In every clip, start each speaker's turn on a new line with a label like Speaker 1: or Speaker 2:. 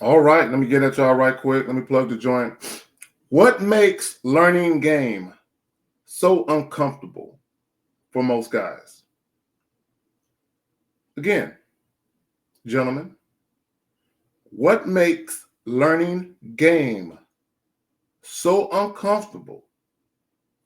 Speaker 1: All right, let me get at y'all right quick. Let me plug the joint. What makes learning game so uncomfortable for most guys? Again, gentlemen, what makes learning game so uncomfortable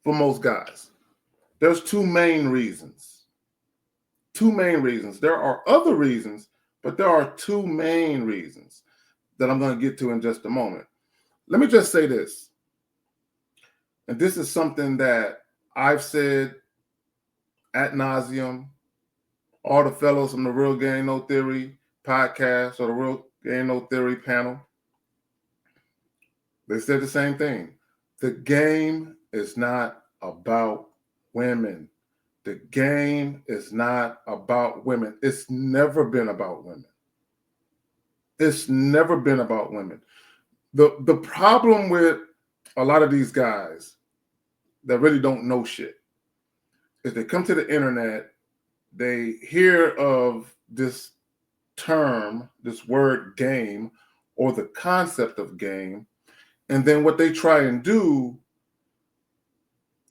Speaker 1: for most guys? There's two main reasons. Two main reasons. There are other reasons, but there are two main reasons that I'm going to get to in just a moment. Let me just say this, and this is something that I've said ad nauseum. All the fellows from the Real Game No Theory podcast or the Real Game No Theory panel, they said the same thing. The game is not about women. The game is not about women. It's never been about women. It's never been about women. The problem with a lot of these guys that really don't know shit is they come to the internet, they hear of this term, this word game, or the concept of game, and then what they try and do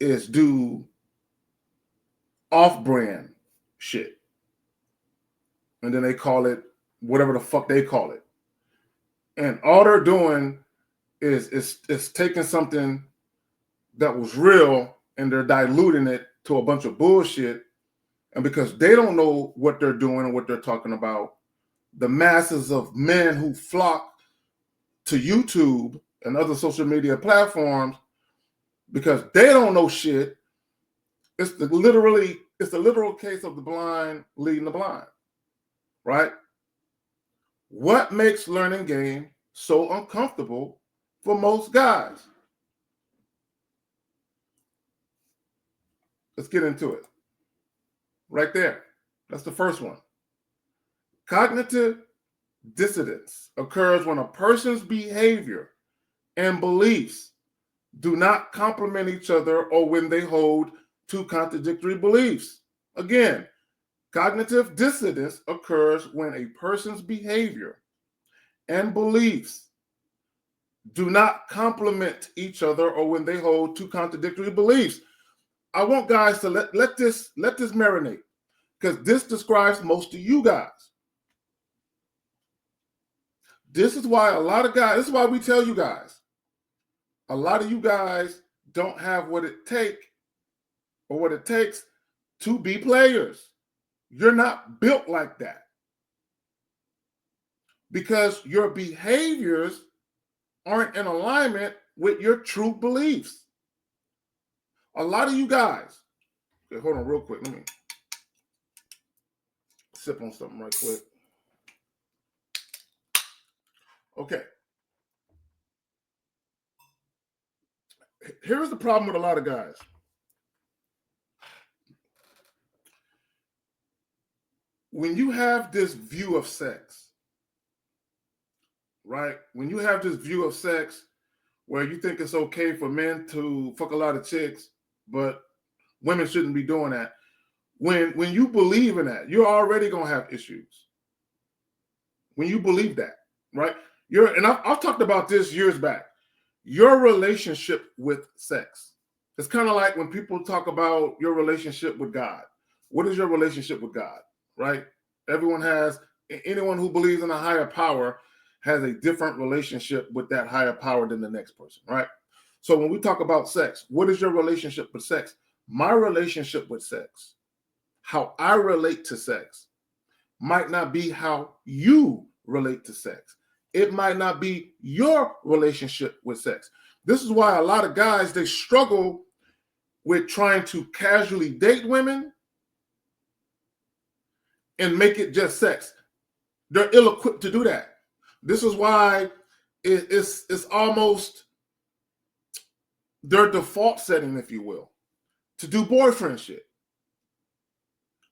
Speaker 1: is do off-brand shit. And then they call it whatever the fuck they call it. And all they're doing is taking something that was real and they're diluting it to a bunch of bullshit. And because they don't know what they're doing and what they're talking about, the masses of men who flock to YouTube and other social media platforms, because they don't know shit, it's the literal case of the blind leading the blind, right? What makes learning game so uncomfortable for most guys? Let's get into it. Right there. That's the first one. Cognitive dissonance occurs when a person's behavior and beliefs do not complement each other or when they hold two contradictory beliefs. Again, cognitive dissonance occurs when a person's behavior and beliefs do not complement each other or when they hold two contradictory beliefs. I want guys to let this marinate, because this describes most of you guys. This is why a lot of guys, this is why we tell you guys, a lot of you guys don't have what it takes to be players. You're not built like that. Because your behaviors aren't in alignment with your true beliefs. A lot of you guys, okay, hold on real quick. Let me sip on something right quick. Okay. Here's the problem with a lot of guys. When you have this view of sex, right? When you have this view of sex where you think it's okay for men to fuck a lot of chicks, but women shouldn't be doing that. When you believe in that, you're already gonna have issues. When you believe that, right? I've talked about this years back. Your relationship with sex. It's kind of like when people talk about your relationship with God. What is your relationship with God, right? Anyone who believes in a higher power has a different relationship with that higher power than the next person, right? So when we talk about sex, what is your relationship with sex? My relationship with sex, how I relate to sex, might not be how you relate to sex. It might not be your relationship with sex. This is why a lot of guys, they struggle with trying to casually date women and make it just sex. They're ill-equipped to do that. This is why it's almost their default setting, if you will, to do boyfriend shit.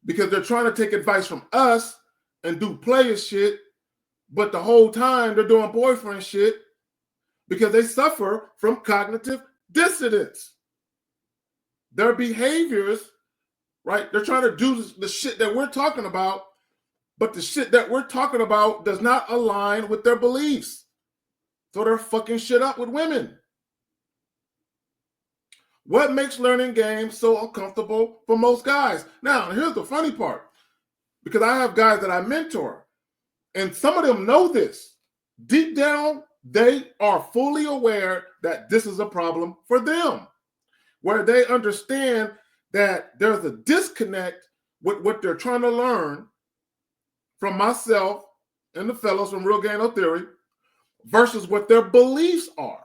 Speaker 1: Because they're trying to take advice from us and do player shit, but the whole time they're doing boyfriend shit because they suffer from cognitive dissonance. Their behaviors, right? They're trying to do the shit that we're talking about, but the shit that we're talking about does not align with their beliefs. So they're fucking shit up with women. What makes learning games so uncomfortable for most guys? Now, here's the funny part, because I have guys that I mentor, and some of them know this. Deep down, they are fully aware that this is a problem for them, where they understand that there's a disconnect with what they're trying to learn from myself and the fellows from Real Game No Theory versus what their beliefs are.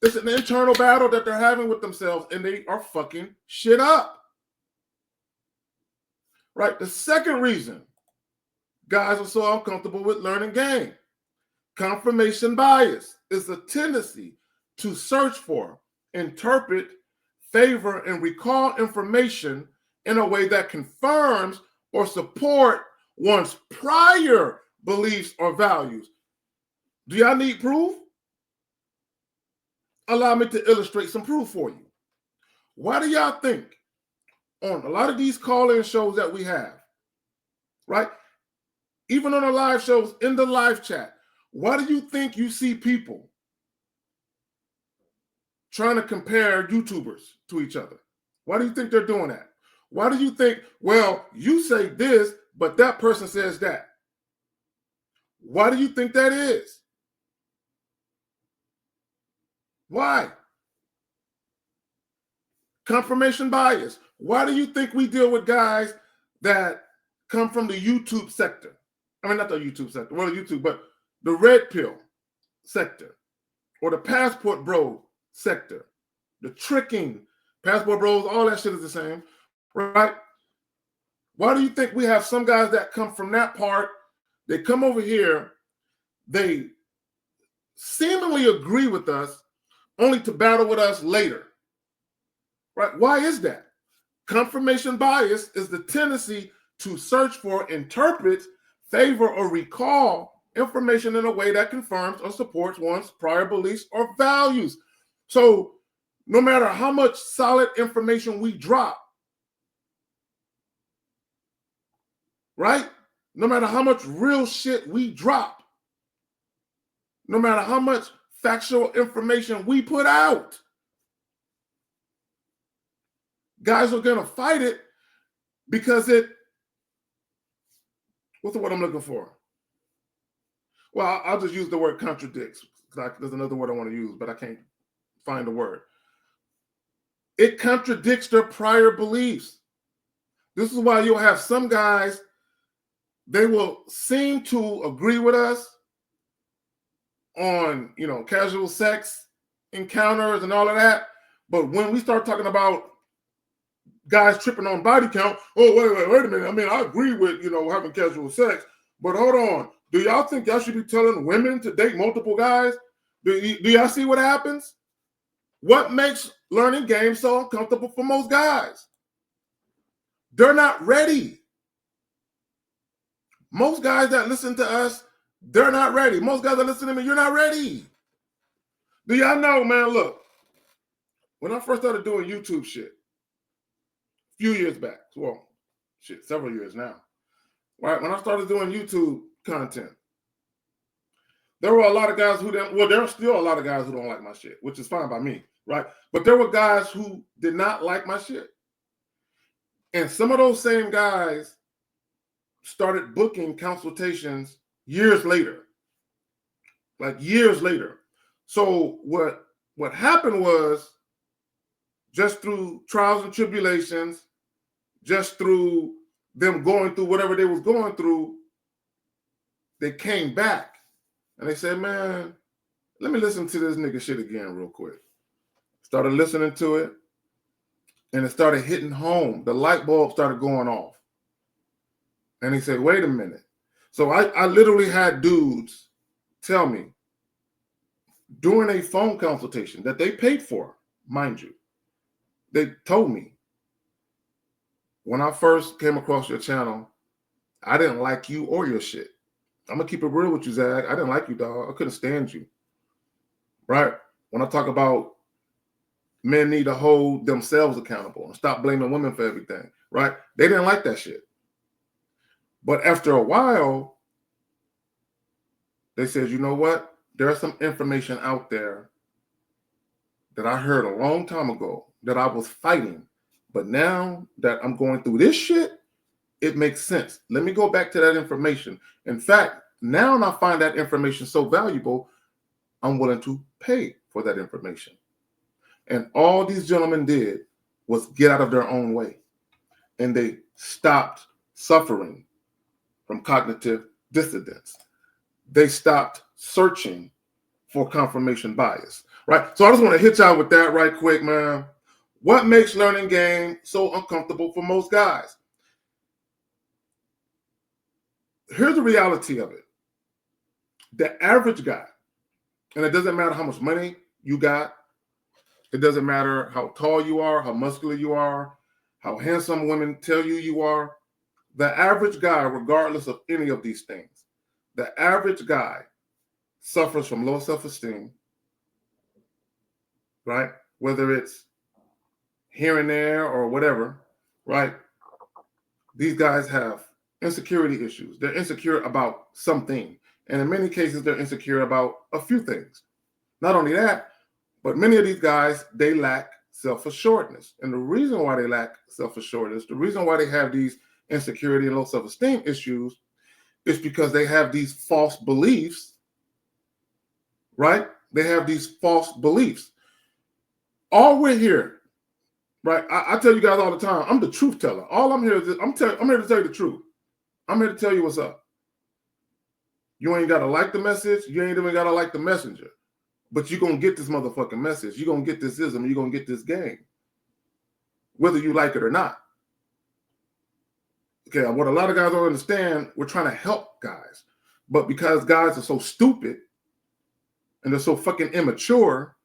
Speaker 1: It's an internal battle that they're having with themselves, and they are fucking shit up. Right? The second reason guys are so uncomfortable with learning game, confirmation bias, is a tendency to search for, interpret, favor, and recall information in a way that confirms or support one's prior beliefs or values. Do y'all need proof? Allow me to illustrate some proof for you. Why do y'all think on a lot of these call-in shows that we have, right? Even on the live shows, in the live chat, why do you think you see people trying to compare YouTubers to each other? Why do you think they're doing that? Why do you think, well, you say this, but that person says that? Why do you think that is? Why? Confirmation bias. Why do you think we deal with guys that come from the YouTube sector? I mean, not the YouTube sector, well, YouTube, but the red pill sector, or the passport bro sector, the tricking, passport bros, all that shit is the same, right? Why do you think we have some guys that come from that part? They come over here, they seemingly agree with us, only to battle with us later, right? Why is that? Confirmation bias is the tendency to search for, interpret, favor, or recall information in a way that confirms or supports one's prior beliefs or values. So no matter how much solid information we drop, right? No matter how much real shit we drop, no matter how much factual information we put out, guys are gonna fight it because what's the word I'm looking for? Well, I'll just use the word contradicts. There's another word I want to use, but I can't find the word. It contradicts their prior beliefs. This is why you'll have some guys, they will seem to agree with us on, casual sex encounters and all of that. But when we start talking about guys tripping on body count, oh, wait a minute. I mean, I agree with, having casual sex, but hold on. Do y'all think y'all should be telling women to date multiple guys? Do y'all see what happens? What makes learning games so uncomfortable for most guys? They're not ready. Most guys that listen to us, they're not ready. Most guys that listen to me, you're not ready. Do y'all know, man, look, when I first started doing YouTube shit, a few years back, well, shit, several years now, right? When I started doing YouTube content, there were a lot of guys who didn't, well, there are still a lot of guys who don't like my shit, which is fine by me, right? But there were guys who did not like my shit. And some of those same guys started booking consultations years later, like years later. So what happened was, just through trials and tribulations, just through them going through whatever they was going through, they came back and they said, man, let me listen to this nigga shit again real quick. Started listening to it, and it started hitting home. The light bulb started going off. And he said, wait a minute. So I literally had dudes tell me during a phone consultation that they paid for, mind you, they told me, when I first came across your channel, I didn't like you or your shit. I'm going to keep it real with you, Zach. I didn't like you, dog. I couldn't stand you. Right? When I talk about men need to hold themselves accountable and stop blaming women for everything, right? They didn't like that shit. But after a while, they said, you know what? There's some information out there that I heard a long time ago that I was fighting. But now that I'm going through this shit, it makes sense. Let me go back to that information. In fact, now I find that information so valuable, I'm willing to pay for that information. And all these gentlemen did was get out of their own way. And they stopped suffering from cognitive dissonance. They stopped searching for confirmation bias, right? So I just want to hit y'all with that right quick, man. What makes learning game so uncomfortable for most guys? Here's the reality of it. The average guy, and it doesn't matter how much money you got, it doesn't matter how tall you are, how muscular you are, how handsome women tell you you are, the average guy, regardless of any of these things, the average guy suffers from low self-esteem, right? Whether it's here and there or whatever, right? These guys have insecurity issues. They're insecure about something. And in many cases, they're insecure about a few things. Not only that, but many of these guys, they lack self-assuredness. And the reason why they lack self-assuredness, the reason why they have these insecurity and low self-esteem issues is because they have these false beliefs, right? They have these false beliefs. All we're here, right? I tell you guys all the time, I'm the truth teller. All I'm here is, I'm here to tell you the truth. I'm here to tell you what's up. You ain't got to like the message. You ain't even got to like the messenger. But you're going to get this motherfucking message. You're going to get this ism. You're going to get this game. Whether you like it or not. Okay, what a lot of guys don't understand, we're trying to help guys. But because guys are so stupid and they're so fucking immature,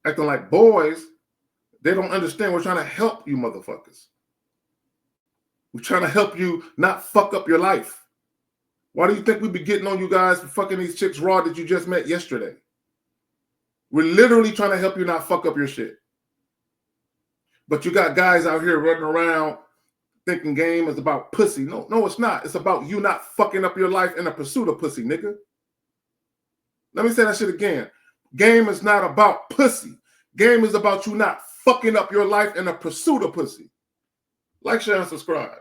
Speaker 1: acting like boys, they don't understand we're trying to help you motherfuckers. We're trying to help you not fuck up your life. Why do you think we be getting on you guys for fucking these chicks raw that you just met yesterday? We're literally trying to help you not fuck up your shit. But you got guys out here running around thinking game is about pussy. No, it's not. It's about you not fucking up your life in the pursuit of pussy, nigga. Let me say that shit again. Game is not about pussy. Game is about you not fucking up your life in the pursuit of pussy. Like, share, and subscribe.